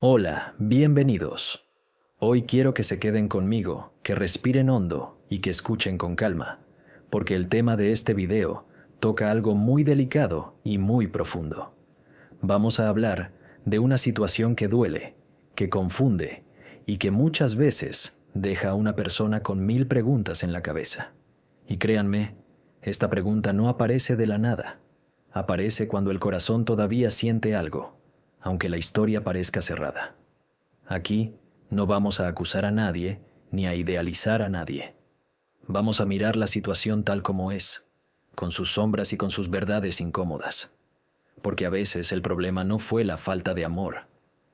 Hola, bienvenidos. Hoy quiero que se queden conmigo, que respiren hondo y que escuchen con calma, porque el tema de este video toca algo muy delicado y muy profundo. Vamos a hablar de una situación que duele, que confunde y que muchas veces deja a una persona con 1000 preguntas en la cabeza. Y créanme, esta pregunta no aparece de la nada. Aparece cuando el corazón todavía siente algo, aunque la historia parezca cerrada. Aquí no vamos a acusar a nadie ni a idealizar a nadie. Vamos a mirar la situación tal como es, con sus sombras y con sus verdades incómodas. Porque a veces el problema no fue la falta de amor,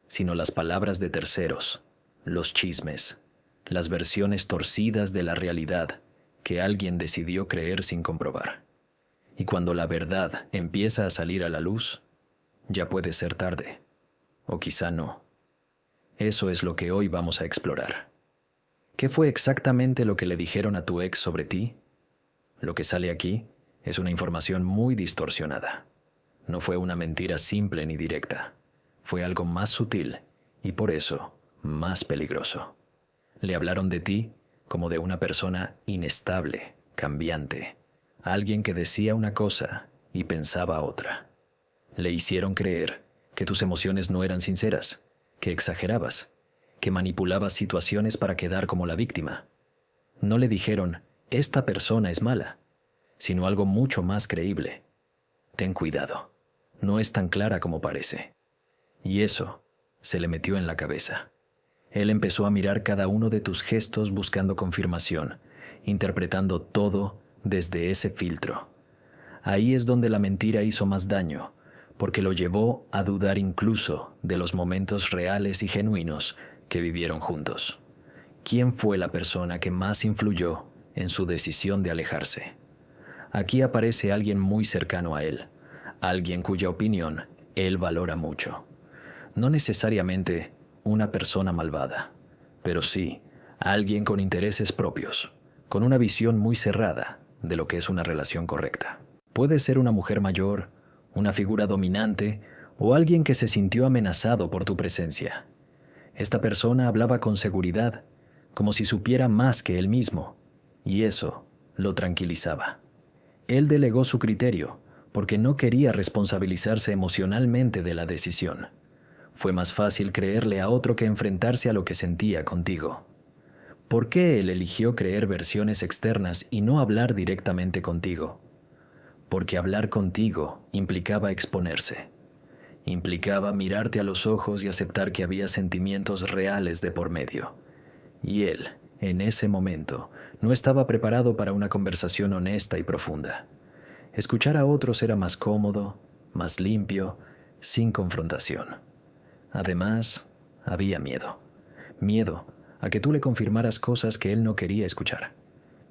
sino las palabras de terceros, los chismes, las versiones torcidas de la realidad que alguien decidió creer sin comprobar. Y cuando la verdad empieza a salir a la luz, ya puede ser tarde, o quizá no. Eso es lo que hoy vamos a explorar. ¿Qué fue exactamente lo que le dijeron a tu ex sobre ti? Lo que sale aquí es una información muy distorsionada. No fue una mentira simple ni directa. Fue algo más sutil y por eso más peligroso. Le hablaron de ti como de una persona inestable, cambiante, alguien que decía una cosa y pensaba otra. Le hicieron creer que tus emociones no eran sinceras, que exagerabas, que manipulabas situaciones para quedar como la víctima. No le dijeron, esta persona es mala, sino algo mucho más creíble. Ten cuidado, no es tan clara como parece. Y eso se le metió en la cabeza. Él empezó a mirar cada uno de tus gestos buscando confirmación, interpretando todo desde ese filtro. Ahí es donde la mentira hizo más daño, porque lo llevó a dudar incluso de los momentos reales y genuinos que vivieron juntos. ¿Quién fue la persona que más influyó en su decisión de alejarse? Aquí aparece alguien muy cercano a él, alguien cuya opinión él valora mucho. No necesariamente una persona malvada, pero sí alguien con intereses propios, con una visión muy cerrada de lo que es una relación correcta. Puede ser una mujer mayor, una figura dominante o alguien que se sintió amenazado por tu presencia. Esta persona hablaba con seguridad, como si supiera más que él mismo, y eso lo tranquilizaba. Él delegó su criterio porque no quería responsabilizarse emocionalmente de la decisión. Fue más fácil creerle a otro que enfrentarse a lo que sentía contigo. ¿Por qué él eligió creer versiones externas y no hablar directamente contigo? Porque hablar contigo implicaba exponerse. Implicaba mirarte a los ojos y aceptar que había sentimientos reales de por medio. Y él, en ese momento, no estaba preparado para una conversación honesta y profunda. Escuchar a otros era más cómodo, más limpio, sin confrontación. Además, había miedo. Miedo a que tú le confirmaras cosas que él no quería escuchar.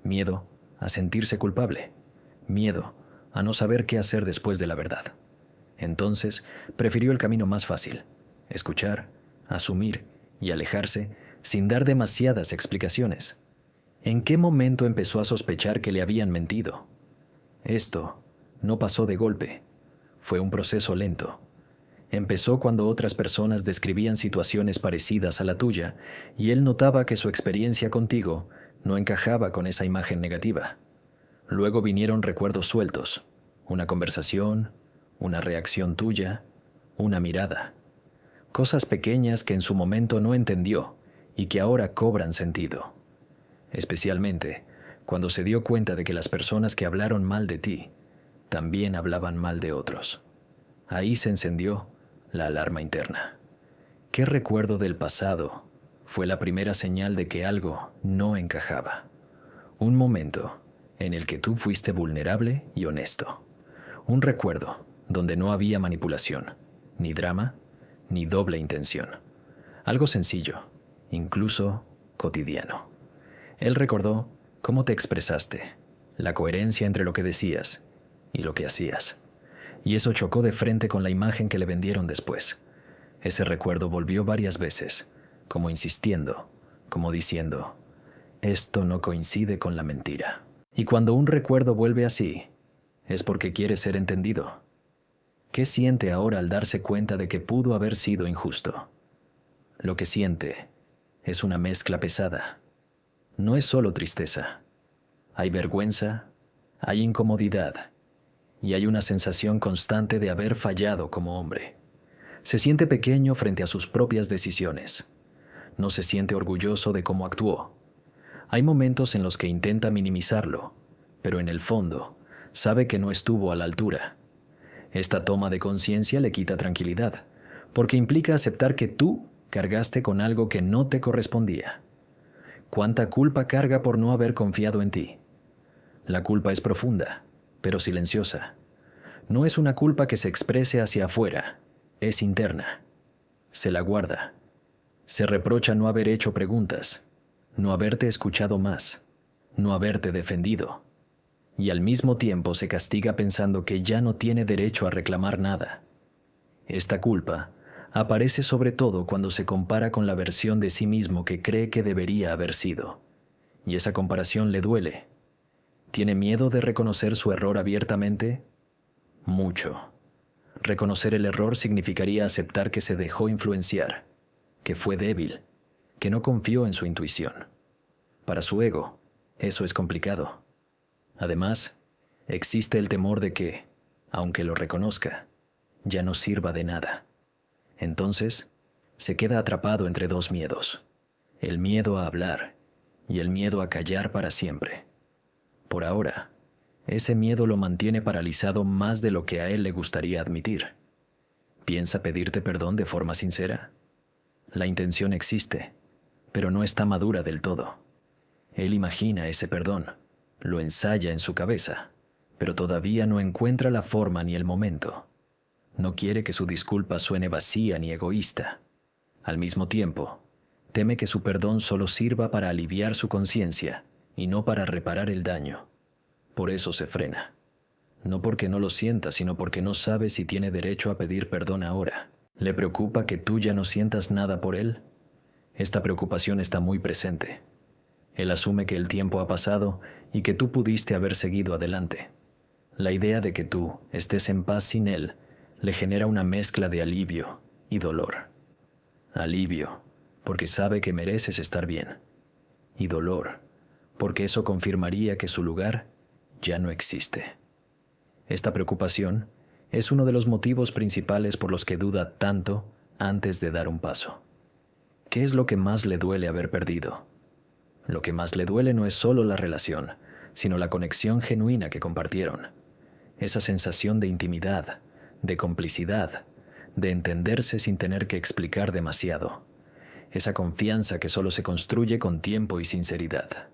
Miedo a sentirse culpable. Miedo a no saber qué hacer después de la verdad. Entonces, prefirió el camino más fácil: escuchar, asumir y alejarse sin dar demasiadas explicaciones. ¿En qué momento empezó a sospechar que le habían mentido? Esto no pasó de golpe. Fue un proceso lento. Empezó cuando otras personas describían situaciones parecidas a la tuya y él notaba que su experiencia contigo no encajaba con esa imagen negativa. Luego vinieron recuerdos sueltos, una conversación, una reacción tuya, una mirada. Cosas pequeñas que en su momento no entendió y que ahora cobran sentido. Especialmente cuando se dio cuenta de que las personas que hablaron mal de ti también hablaban mal de otros. Ahí se encendió la alarma interna. ¿Qué recuerdo del pasado fue la primera señal de que algo no encajaba? Un momento en el que tú fuiste vulnerable y honesto. Un recuerdo donde no había manipulación, ni drama, ni doble intención. Algo sencillo, incluso cotidiano. Él recordó cómo te expresaste, la coherencia entre lo que decías y lo que hacías. Y eso chocó de frente con la imagen que le vendieron después. Ese recuerdo volvió varias veces, como insistiendo, como diciendo, esto no coincide con la mentira. Y cuando un recuerdo vuelve así, es porque quiere ser entendido. ¿Qué siente ahora al darse cuenta de que pudo haber sido injusto? Lo que siente es una mezcla pesada. No es solo tristeza. Hay vergüenza, hay incomodidad y hay una sensación constante de haber fallado como hombre. Se siente pequeño frente a sus propias decisiones. No se siente orgulloso de cómo actuó. Hay momentos en los que intenta minimizarlo, pero en el fondo sabe que no estuvo a la altura. Esta toma de conciencia le quita tranquilidad, porque implica aceptar que tú cargaste con algo que no te correspondía. ¿Cuánta culpa carga por no haber confiado en ti? La culpa es profunda, pero silenciosa. No es una culpa que se exprese hacia afuera, es interna. Se la guarda. Se reprocha no haber hecho preguntas, no haberte escuchado más, no haberte defendido. Y al mismo tiempo se castiga pensando que ya no tiene derecho a reclamar nada. Esta culpa aparece sobre todo cuando se compara con la versión de sí mismo que cree que debería haber sido. Y esa comparación le duele. ¿Tiene miedo de reconocer su error abiertamente? Mucho. Reconocer el error significaría aceptar que se dejó influenciar, que fue débil, que no confió en su intuición. Para su ego, eso es complicado. Además, existe el temor de que, aunque lo reconozca, ya no sirva de nada. Entonces, se queda atrapado entre dos miedos: el miedo a hablar y el miedo a callar para siempre. Por ahora, ese miedo lo mantiene paralizado más de lo que a él le gustaría admitir. ¿Piensa pedirte perdón de forma sincera? La intención existe, pero no está madura del todo. Él imagina ese perdón, lo ensaya en su cabeza, pero todavía no encuentra la forma ni el momento. No quiere que su disculpa suene vacía ni egoísta. Al mismo tiempo, teme que su perdón solo sirva para aliviar su conciencia y no para reparar el daño. Por eso se frena. No porque no lo sienta, sino porque no sabe si tiene derecho a pedir perdón ahora. ¿Le preocupa que tú ya no sientas nada por él? Esta preocupación está muy presente. Él asume que el tiempo ha pasado y que tú pudiste haber seguido adelante. La idea de que tú estés en paz sin él le genera una mezcla de alivio y dolor. Alivio, porque sabe que mereces estar bien. Y dolor, porque eso confirmaría que su lugar ya no existe. Esta preocupación es uno de los motivos principales por los que duda tanto antes de dar un paso. ¿Qué es lo que más le duele haber perdido? Lo que más le duele no es solo la relación, sino la conexión genuina que compartieron. Esa sensación de intimidad, de complicidad, de entenderse sin tener que explicar demasiado. Esa confianza que solo se construye con tiempo y sinceridad.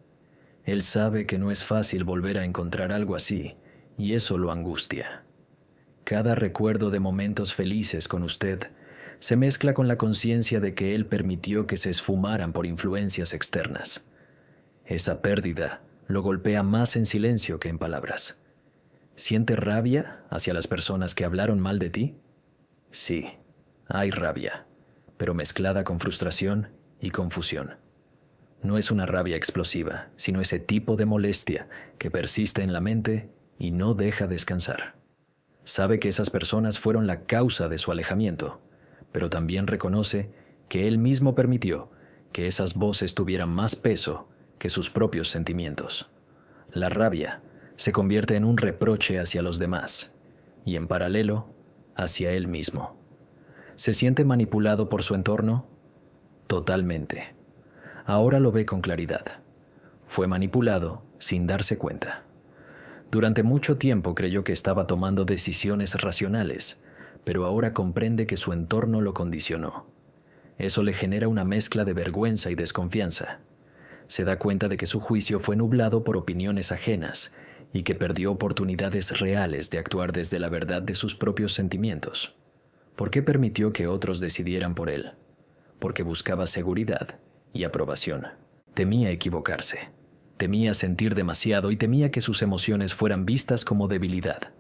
Él sabe que no es fácil volver a encontrar algo así, y eso lo angustia. Cada recuerdo de momentos felices con usted se mezcla con la conciencia de que él permitió que se esfumaran por influencias externas. Esa pérdida lo golpea más en silencio que en palabras. ¿Siente rabia hacia las personas que hablaron mal de ti? Sí, hay rabia, pero mezclada con frustración y confusión. No es una rabia explosiva, sino ese tipo de molestia que persiste en la mente y no deja descansar. Sabe que esas personas fueron la causa de su alejamiento, pero también reconoce que él mismo permitió que esas voces tuvieran más peso que sus propios sentimientos. La rabia se convierte en un reproche hacia los demás y, en paralelo, hacia él mismo. ¿Se siente manipulado por su entorno? Totalmente. Ahora lo ve con claridad. Fue manipulado sin darse cuenta. Durante mucho tiempo creyó que estaba tomando decisiones racionales, pero ahora comprende que su entorno lo condicionó. Eso le genera una mezcla de vergüenza y desconfianza. Se da cuenta de que su juicio fue nublado por opiniones ajenas y que perdió oportunidades reales de actuar desde la verdad de sus propios sentimientos. ¿Por qué permitió que otros decidieran por él? Porque buscaba seguridad y aprobación. Temía equivocarse. Temía sentir demasiado y temía que sus emociones fueran vistas como debilidad.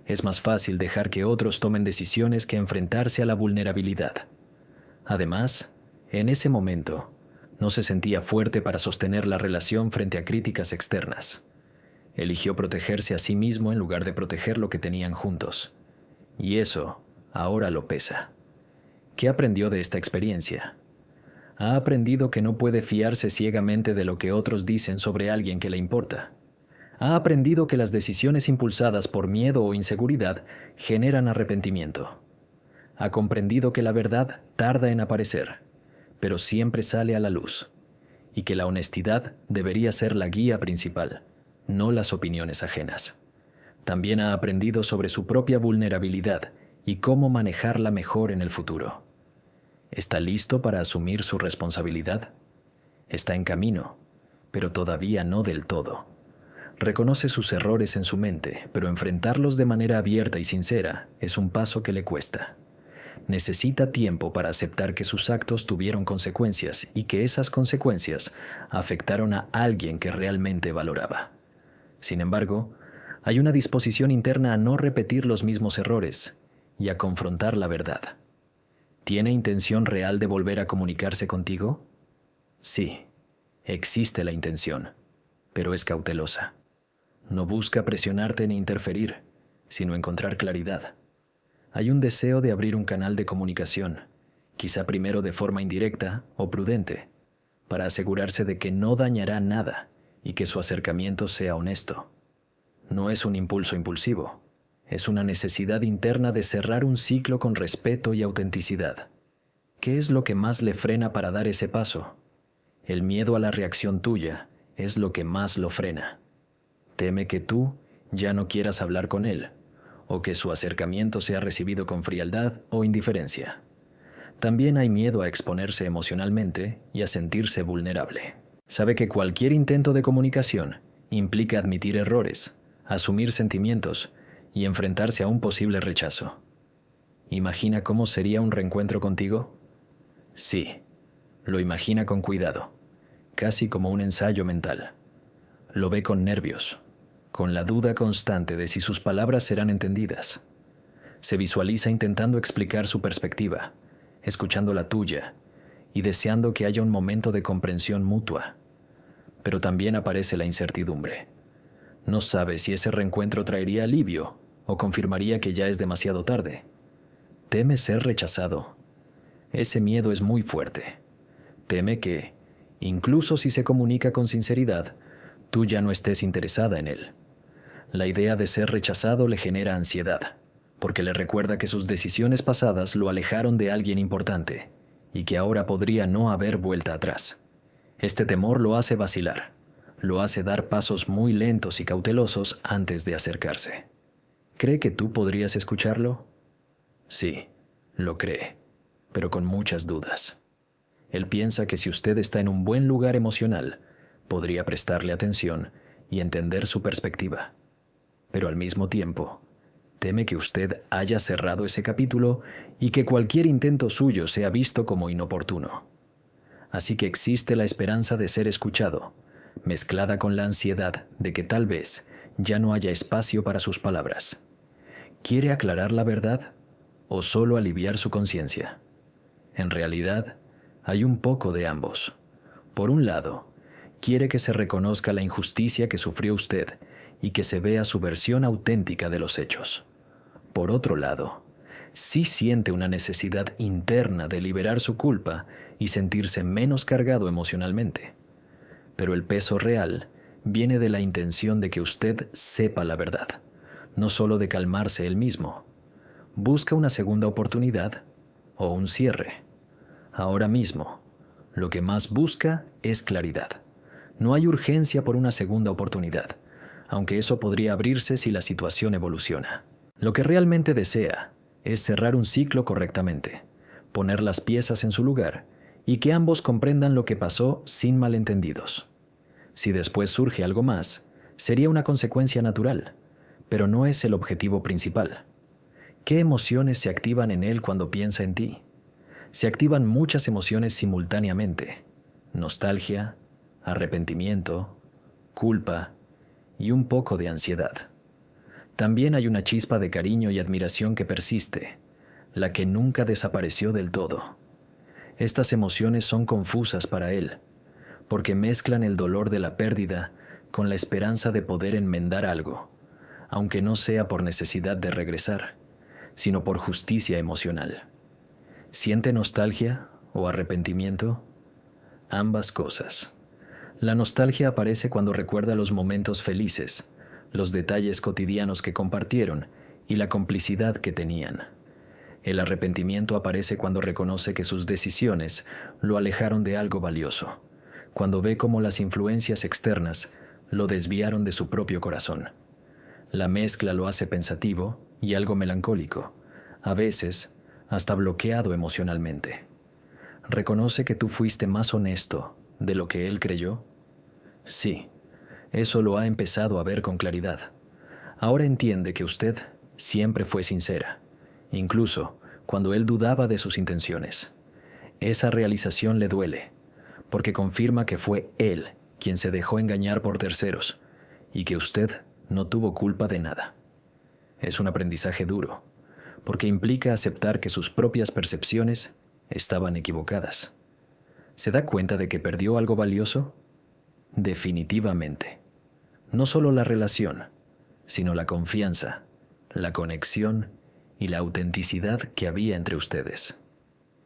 Es más fácil dejar que otros tomen decisiones que enfrentarse a la vulnerabilidad. Además, en ese momento, no se sentía fuerte para sostener la relación frente a críticas externas. Eligió protegerse a sí mismo en lugar de proteger lo que tenían juntos. Y eso ahora lo pesa. ¿Qué aprendió de esta experiencia? Ha aprendido que no puede fiarse ciegamente de lo que otros dicen sobre alguien que le importa. Ha aprendido que las decisiones impulsadas por miedo o inseguridad generan arrepentimiento. Ha comprendido que la verdad tarda en aparecer, pero siempre sale a la luz, y que la honestidad debería ser la guía principal, no las opiniones ajenas. También ha aprendido sobre su propia vulnerabilidad y cómo manejarla mejor en el futuro. ¿Está listo para asumir su responsabilidad? Está en camino, pero todavía no del todo. Reconoce sus errores en su mente, pero enfrentarlos de manera abierta y sincera es un paso que le cuesta. Necesita tiempo para aceptar que sus actos tuvieron consecuencias y que esas consecuencias afectaron a alguien que realmente valoraba. Sin embargo, hay una disposición interna a no repetir los mismos errores y a confrontar la verdad. ¿Tiene intención real de volver a comunicarse contigo? Sí, existe la intención, pero es cautelosa. No busca presionarte ni interferir, sino encontrar claridad. Hay un deseo de abrir un canal de comunicación, quizá primero de forma indirecta o prudente, para asegurarse de que no dañará nada y que su acercamiento sea honesto. No es un impulso impulsivo, es una necesidad interna de cerrar un ciclo con respeto y autenticidad. ¿Qué es lo que más le frena para dar ese paso? El miedo a la reacción tuya es lo que más lo frena. Teme que tú ya no quieras hablar con él, o que su acercamiento sea recibido con frialdad o indiferencia. También hay miedo a exponerse emocionalmente y a sentirse vulnerable. Sabe que cualquier intento de comunicación implica admitir errores, asumir sentimientos y enfrentarse a un posible rechazo. ¿Imagina cómo sería un reencuentro contigo? Sí, lo imagina con cuidado, casi como un ensayo mental. Lo ve con nervios, con la duda constante de si sus palabras serán entendidas. Se visualiza intentando explicar su perspectiva, escuchando la tuya y deseando que haya un momento de comprensión mutua. Pero también aparece la incertidumbre. No sabe si ese reencuentro traería alivio o confirmaría que ya es demasiado tarde. Teme ser rechazado. Ese miedo es muy fuerte. Teme que, incluso si se comunica con sinceridad, tú ya no estés interesada en él. La idea de ser rechazado le genera ansiedad, porque le recuerda que sus decisiones pasadas lo alejaron de alguien importante y que ahora podría no haber vuelta atrás. Este temor lo hace vacilar, lo hace dar pasos muy lentos y cautelosos antes de acercarse. ¿Cree que tú podrías escucharlo? Sí, lo cree, pero con muchas dudas. Él piensa que si usted está en un buen lugar emocional, podría prestarle atención y entender su perspectiva. Pero al mismo tiempo, teme que usted haya cerrado ese capítulo y que cualquier intento suyo sea visto como inoportuno. Así que existe la esperanza de ser escuchado, mezclada con la ansiedad de que tal vez ya no haya espacio para sus palabras. ¿Quiere aclarar la verdad o solo aliviar su conciencia? En realidad, hay un poco de ambos. Por un lado, quiere que se reconozca la injusticia que sufrió usted y que se vea su versión auténtica de los hechos. Por otro lado, sí siente una necesidad interna de liberar su culpa y sentirse menos cargado emocionalmente. Pero el peso real viene de la intención de que usted sepa la verdad, no solo de calmarse él mismo. Busca una segunda oportunidad o un cierre. Ahora mismo, lo que más busca es claridad. No hay urgencia por una segunda oportunidad, aunque eso podría abrirse si la situación evoluciona. Lo que realmente desea es cerrar un ciclo correctamente, poner las piezas en su lugar y que ambos comprendan lo que pasó sin malentendidos. Si después surge algo más, sería una consecuencia natural, pero no es el objetivo principal. ¿Qué emociones se activan en él cuando piensa en ti? Se activan muchas emociones simultáneamente: nostalgia, arrepentimiento, culpa y un poco de ansiedad. También hay una chispa de cariño y admiración que persiste, la que nunca desapareció del todo. Estas emociones son confusas para él, porque mezclan el dolor de la pérdida con la esperanza de poder enmendar algo, aunque no sea por necesidad de regresar, sino por justicia emocional. ¿Siente nostalgia o arrepentimiento? ambas cosas. La nostalgia aparece cuando recuerda los momentos felices, los detalles cotidianos que compartieron y la complicidad que tenían. El arrepentimiento aparece cuando reconoce que sus decisiones lo alejaron de algo valioso, cuando ve cómo las influencias externas lo desviaron de su propio corazón. La mezcla lo hace pensativo y algo melancólico, a veces hasta bloqueado emocionalmente. ¿Reconoce que tú fuiste más honesto de lo que él creyó? Sí, eso lo ha empezado a ver con claridad. Ahora entiende que usted siempre fue sincera, incluso cuando él dudaba de sus intenciones. Esa realización le duele, porque confirma que fue él quien se dejó engañar por terceros y que usted no tuvo culpa de nada. Es un aprendizaje duro, porque implica aceptar que sus propias percepciones estaban equivocadas. ¿Se da cuenta de que perdió algo valioso? Definitivamente. No solo la relación, sino la confianza, la conexión y la autenticidad que había entre ustedes.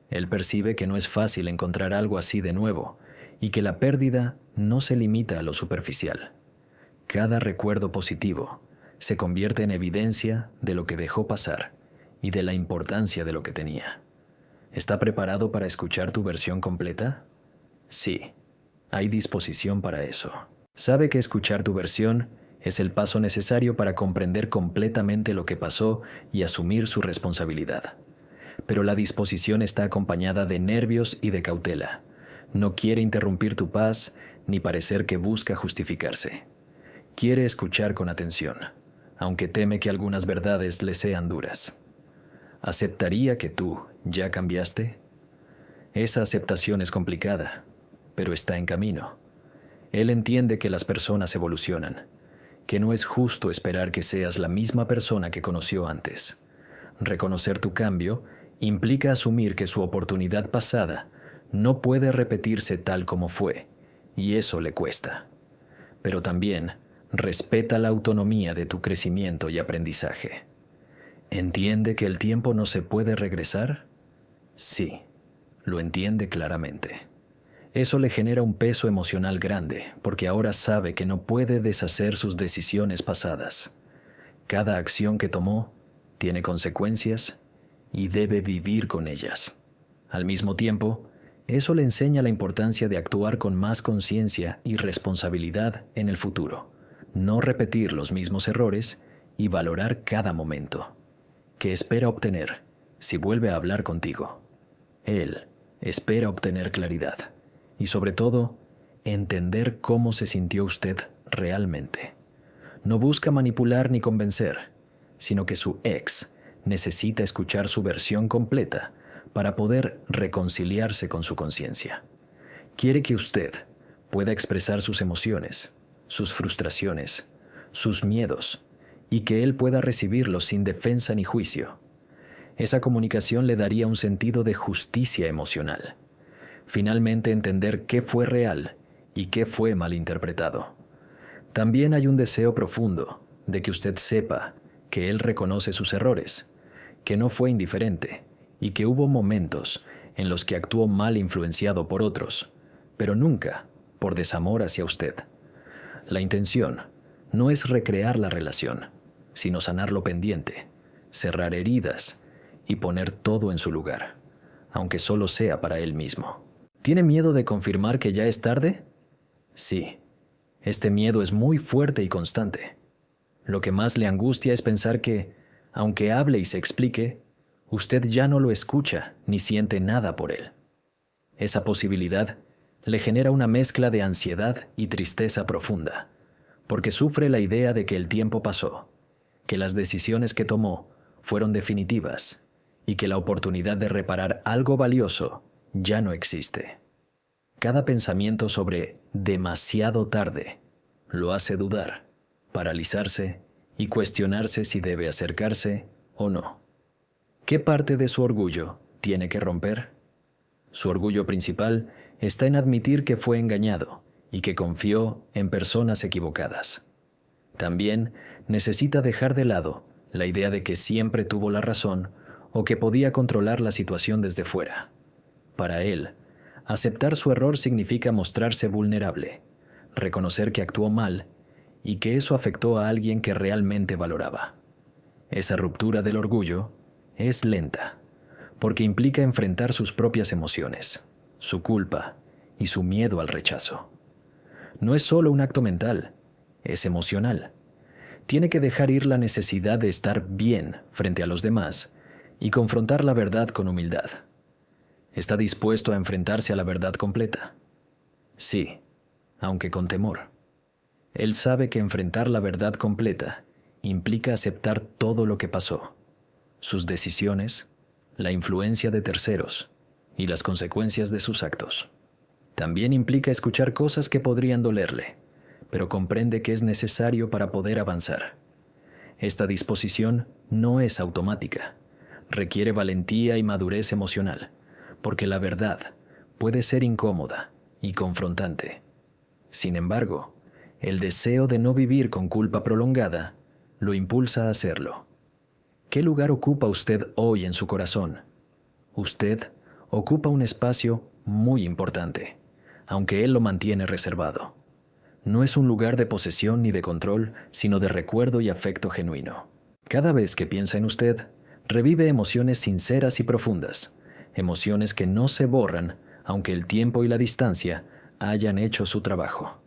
Él percibe que no es fácil encontrar algo así de nuevo y que la pérdida no se limita a lo superficial. Cada recuerdo positivo se convierte en evidencia de lo que dejó pasar y de la importancia de lo que tenía. ¿Está preparado para escuchar tu versión completa? Sí, hay disposición para eso. Sabe que escuchar tu versión es el paso necesario para comprender completamente lo que pasó y asumir su responsabilidad. Pero la disposición está acompañada de nervios y de cautela. No quiere interrumpir tu paz ni parecer que busca justificarse. Quiere escuchar con atención, aunque teme que algunas verdades le sean duras. ¿Aceptaría que tú ya cambiaste? Esa aceptación es complicada, pero está en camino. Él entiende que las personas evolucionan, que no es justo esperar que seas la misma persona que conoció antes. Reconocer tu cambio implica asumir que su oportunidad pasada no puede repetirse tal como fue, y eso le cuesta. Pero también respeta la autonomía de tu crecimiento y aprendizaje. ¿Entiende que el tiempo no se puede regresar? Sí, lo entiende claramente. Eso le genera un peso emocional grande, porque ahora sabe que no puede deshacer sus decisiones pasadas. Cada acción que tomó tiene consecuencias y debe vivir con ellas. Al mismo tiempo, eso le enseña la importancia de actuar con más conciencia y responsabilidad en el futuro, no repetir los mismos errores y valorar cada momento. ¿Qué espera obtener si vuelve a hablar contigo? Él espera obtener claridad y, sobre todo, entender cómo se sintió usted realmente. No busca manipular ni convencer, sino que su ex necesita escuchar su versión completa para poder reconciliarse con su conciencia. Quiere que usted pueda expresar sus emociones, sus frustraciones, sus miedos, y que él pueda recibirlos sin defensa ni juicio. Esa comunicación le daría un sentido de justicia emocional. Finalmente entender qué fue real y qué fue malinterpretado. También hay un deseo profundo de que usted sepa que él reconoce sus errores, que no fue indiferente y que hubo momentos en los que actuó mal influenciado por otros, pero nunca por desamor hacia usted. La intención no es recrear la relación, sino sanar lo pendiente, cerrar heridas y poner todo en su lugar, aunque solo sea para él mismo. ¿Tiene miedo de confirmar que ya es tarde? Sí, este miedo es muy fuerte y constante. Lo que más le angustia es pensar que, aunque hable y se explique, usted ya no lo escucha ni siente nada por él. Esa posibilidad le genera una mezcla de ansiedad y tristeza profunda, porque sufre la idea de que el tiempo pasó, que las decisiones que tomó fueron definitivas y que la oportunidad de reparar algo valioso ya no existe. Cada pensamiento sobre demasiado tarde lo hace dudar, paralizarse y cuestionarse si debe acercarse o no. ¿Qué parte de su orgullo tiene que romper? Su orgullo principal está en admitir que fue engañado y que confió en personas equivocadas. También necesita dejar de lado la idea de que siempre tuvo la razón o que podía controlar la situación desde fuera. Para él, Aceptar su error significa mostrarse vulnerable, reconocer que actuó mal y que eso afectó a alguien que realmente valoraba. Esa ruptura del orgullo es lenta, porque implica enfrentar sus propias emociones, su culpa y su miedo al rechazo. No es solo un acto mental, es emocional. Tiene que dejar ir la necesidad de estar bien frente a los demás y confrontar la verdad con humildad. ¿Está dispuesto a enfrentarse a la verdad completa? Sí, aunque con temor. Él sabe que enfrentar la verdad completa implica aceptar todo lo que pasó, sus decisiones, la influencia de terceros y las consecuencias de sus actos. También implica escuchar cosas que podrían dolerle, pero comprende que es necesario para poder avanzar. Esta disposición no es automática, requiere valentía y madurez emocional, porque la verdad puede ser incómoda y confrontante. Sin embargo, el deseo de no vivir con culpa prolongada lo impulsa a hacerlo. ¿Qué lugar ocupa usted hoy en su corazón? Usted ocupa un espacio muy importante, aunque él lo mantiene reservado. No es un lugar de posesión ni de control, sino de recuerdo y afecto genuino. Cada vez que piensa en usted, revive emociones sinceras y profundas, emociones que no se borran, aunque el tiempo y la distancia hayan hecho su trabajo.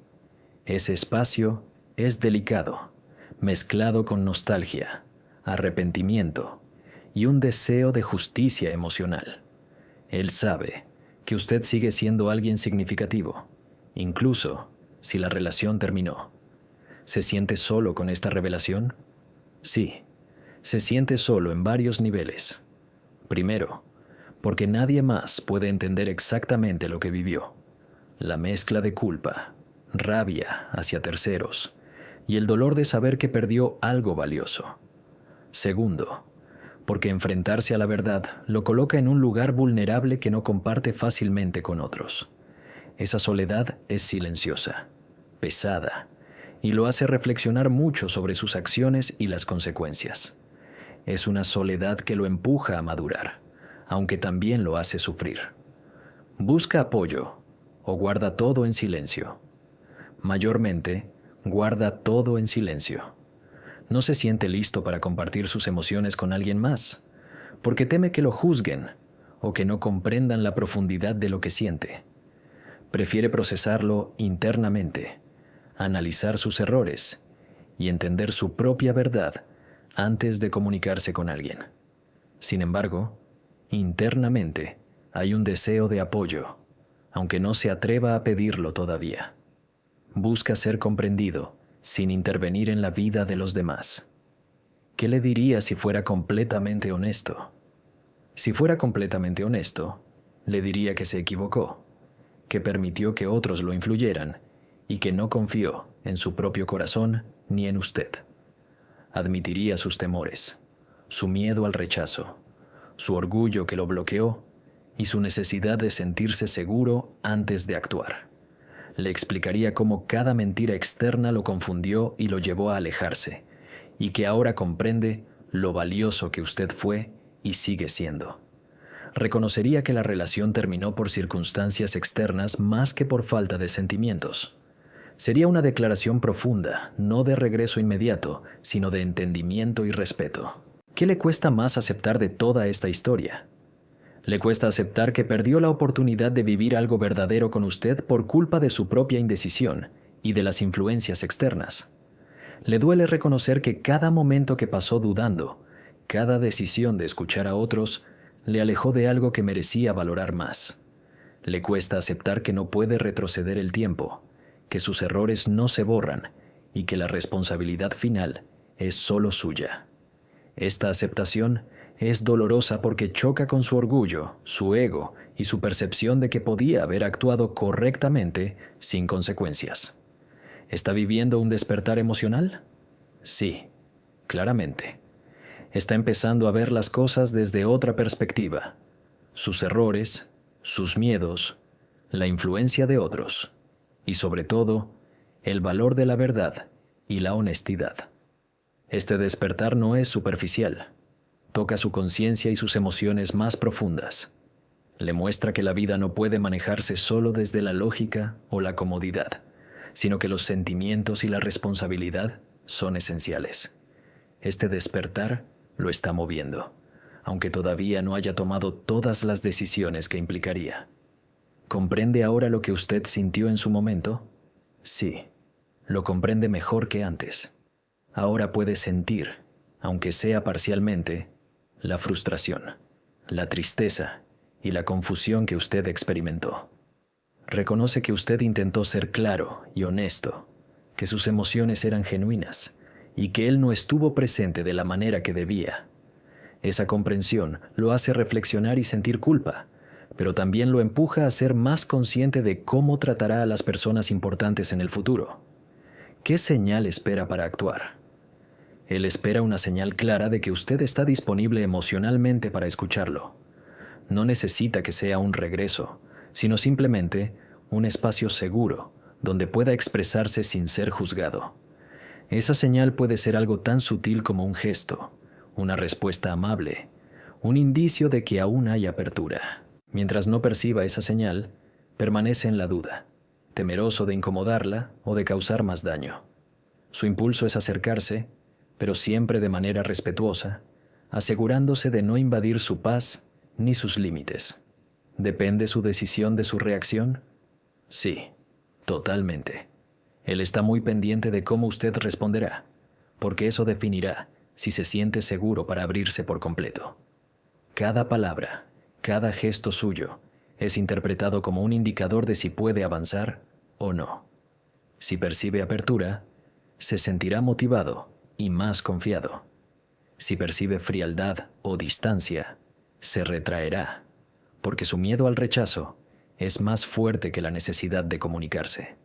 Ese espacio es delicado, mezclado con nostalgia, arrepentimiento y un deseo de justicia emocional. Él sabe que usted sigue siendo alguien significativo, incluso si la relación terminó. ¿Se siente solo con esta revelación? Sí, se siente solo en varios niveles. Primero, porque nadie más puede entender exactamente lo que vivió. La mezcla de culpa, rabia hacia terceros y el dolor de saber que perdió algo valioso. Segundo, porque enfrentarse a la verdad lo coloca en un lugar vulnerable que no comparte fácilmente con otros. Esa soledad es silenciosa, pesada, y lo hace reflexionar mucho sobre sus acciones y las consecuencias. Es una soledad que lo empuja a madurar, aunque también lo hace sufrir. Busca apoyo o guarda todo en silencio. Mayormente, guarda todo en silencio. No se siente listo para compartir sus emociones con alguien más, porque teme que lo juzguen o que no comprendan la profundidad de lo que siente. Prefiere procesarlo internamente, analizar sus errores y entender su propia verdad antes de comunicarse con alguien. Sin embargo, internamente hay un deseo de apoyo, aunque no se atreva a pedirlo todavía. Busca ser comprendido sin intervenir en la vida de los demás. ¿Qué le diría si fuera completamente honesto? Si fuera completamente honesto, le diría que se equivocó, que permitió que otros lo influyeran y que no confió en su propio corazón ni en usted. Admitiría sus temores, su miedo al rechazo, su orgullo que lo bloqueó y su necesidad de sentirse seguro antes de actuar. Le explicaría cómo cada mentira externa lo confundió y lo llevó a alejarse, y que ahora comprende lo valioso que usted fue y sigue siendo. Reconocería que la relación terminó por circunstancias externas más que por falta de sentimientos. Sería una declaración profunda, no de regreso inmediato, sino de entendimiento y respeto. ¿Qué le cuesta más aceptar de toda esta historia? Le cuesta aceptar que perdió la oportunidad de vivir algo verdadero con usted por culpa de su propia indecisión y de las influencias externas. Le duele reconocer que cada momento que pasó dudando, cada decisión de escuchar a otros, le alejó de algo que merecía valorar más. Le cuesta aceptar que no puede retroceder el tiempo, que sus errores no se borran y que la responsabilidad final es solo suya. Esta aceptación es dolorosa porque choca con su orgullo, su ego y su percepción de que podía haber actuado correctamente sin consecuencias. ¿Está viviendo un despertar emocional? Sí, claramente. Está empezando a ver las cosas desde otra perspectiva. Sus errores, sus miedos, la influencia de otros y, sobre todo, el valor de la verdad y la honestidad. Este despertar no es superficial. Toca su conciencia y sus emociones más profundas. Le muestra que la vida no puede manejarse solo desde la lógica o la comodidad, sino que los sentimientos y la responsabilidad son esenciales. Este despertar lo está moviendo, aunque todavía no haya tomado todas las decisiones que implicaría. ¿Comprende ahora lo que usted sintió en su momento? Sí, lo comprende mejor que antes. Ahora puede sentir, aunque sea parcialmente, la frustración, la tristeza y la confusión que usted experimentó. Reconoce que usted intentó ser claro y honesto, que sus emociones eran genuinas y que él no estuvo presente de la manera que debía. Esa comprensión lo hace reflexionar y sentir culpa, pero también lo empuja a ser más consciente de cómo tratará a las personas importantes en el futuro. ¿Qué señal espera para actuar? Él espera una señal clara de que usted está disponible emocionalmente para escucharlo. No necesita que sea un regreso, sino simplemente un espacio seguro donde pueda expresarse sin ser juzgado. Esa señal puede ser algo tan sutil como un gesto, una respuesta amable, un indicio de que aún hay apertura. Mientras no perciba esa señal, permanece en la duda, temeroso de incomodarla o de causar más daño. Su impulso es acercarse, pero siempre de manera respetuosa, asegurándose de no invadir su paz ni sus límites. ¿Depende su decisión de su reacción? Sí, totalmente. Él está muy pendiente de cómo usted responderá, porque eso definirá si se siente seguro para abrirse por completo. Cada palabra, cada gesto suyo, es interpretado como un indicador de si puede avanzar o no. Si percibe apertura, se sentirá motivado y más confiado. Si percibe frialdad o distancia, se retraerá, porque su miedo al rechazo es más fuerte que la necesidad de comunicarse.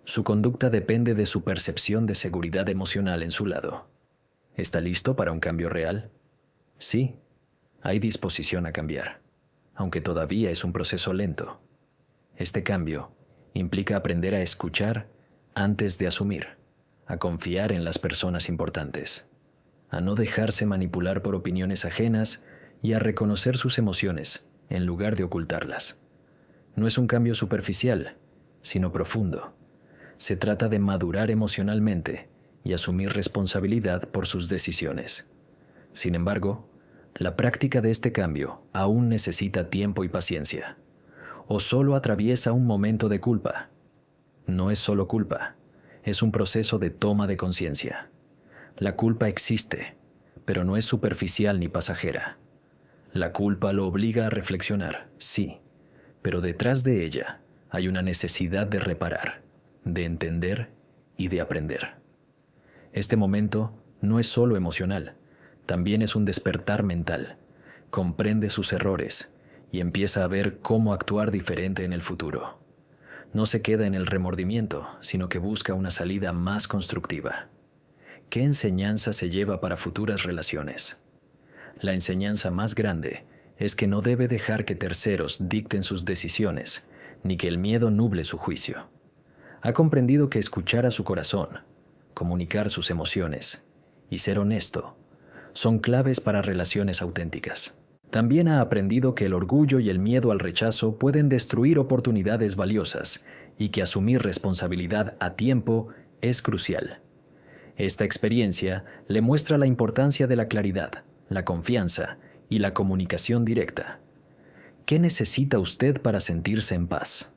Su conducta depende de su percepción de seguridad emocional en su lado. ¿Está listo para un cambio real? Sí, hay disposición a cambiar, aunque todavía es un proceso lento. Este cambio implica aprender a escuchar antes de asumir, a confiar en las personas importantes, a no dejarse manipular por opiniones ajenas y a reconocer sus emociones en lugar de ocultarlas. No es un cambio superficial, sino profundo. Se trata de madurar emocionalmente y asumir responsabilidad por sus decisiones. Sin embargo, la práctica de este cambio aún necesita tiempo y paciencia, o solo atraviesa un momento de culpa. No es solo culpa, es un proceso de toma de conciencia. La culpa existe, pero no es superficial ni pasajera. La culpa lo obliga a reflexionar, sí, pero detrás de ella hay una necesidad de reparar, de entender y de aprender. Este momento no es solo emocional, también es un despertar mental. Comprende sus errores y empieza a ver cómo actuar diferente en el futuro. No se queda en el remordimiento, sino que busca una salida más constructiva. ¿Qué enseñanza se lleva para futuras relaciones? La enseñanza más grande es que no debe dejar que terceros dicten sus decisiones, ni que el miedo nuble su juicio. Ha comprendido que escuchar a su corazón, comunicar sus emociones y ser honesto son claves para relaciones auténticas. También ha aprendido que el orgullo y el miedo al rechazo pueden destruir oportunidades valiosas y que asumir responsabilidad a tiempo es crucial. Esta experiencia le muestra la importancia de la claridad, la confianza y la comunicación directa. ¿Qué necesita usted para sentirse en paz?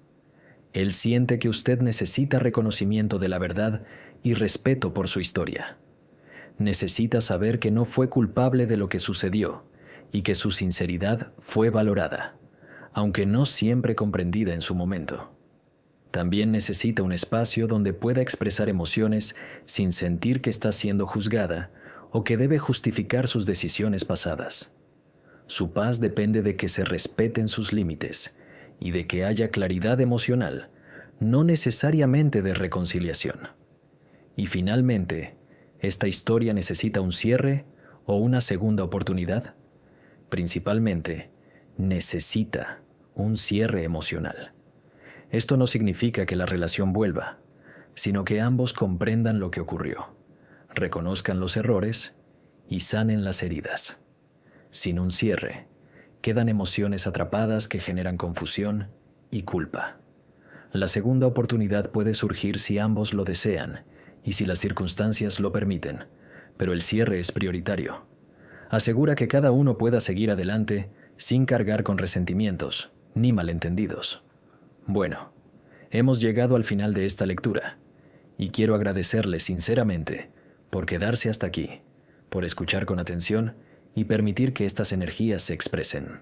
Él siente que usted necesita reconocimiento de la verdad y respeto por su historia. Necesita saber que no fue culpable de lo que sucedió y que su sinceridad fue valorada, aunque no siempre comprendida en su momento. También necesita un espacio donde pueda expresar emociones sin sentir que está siendo juzgada o que debe justificar sus decisiones pasadas. Su paz depende de que se respeten sus límites y de que haya claridad emocional, no necesariamente de reconciliación. Y finalmente, ¿esta historia necesita un cierre o una segunda oportunidad? Principalmente, necesita un cierre emocional. Esto no significa que la relación vuelva, sino que ambos comprendan lo que ocurrió, reconozcan los errores y sanen las heridas. Sin un cierre, quedan emociones atrapadas que generan confusión y culpa. La segunda oportunidad puede surgir si ambos lo desean y si las circunstancias lo permiten, pero el cierre es prioritario. Asegura que cada uno pueda seguir adelante sin cargar con resentimientos ni malentendidos. Bueno, hemos llegado al final de esta lectura y quiero agradecerle sinceramente por quedarse hasta aquí, por escuchar con atención y permitir que estas energías se expresen.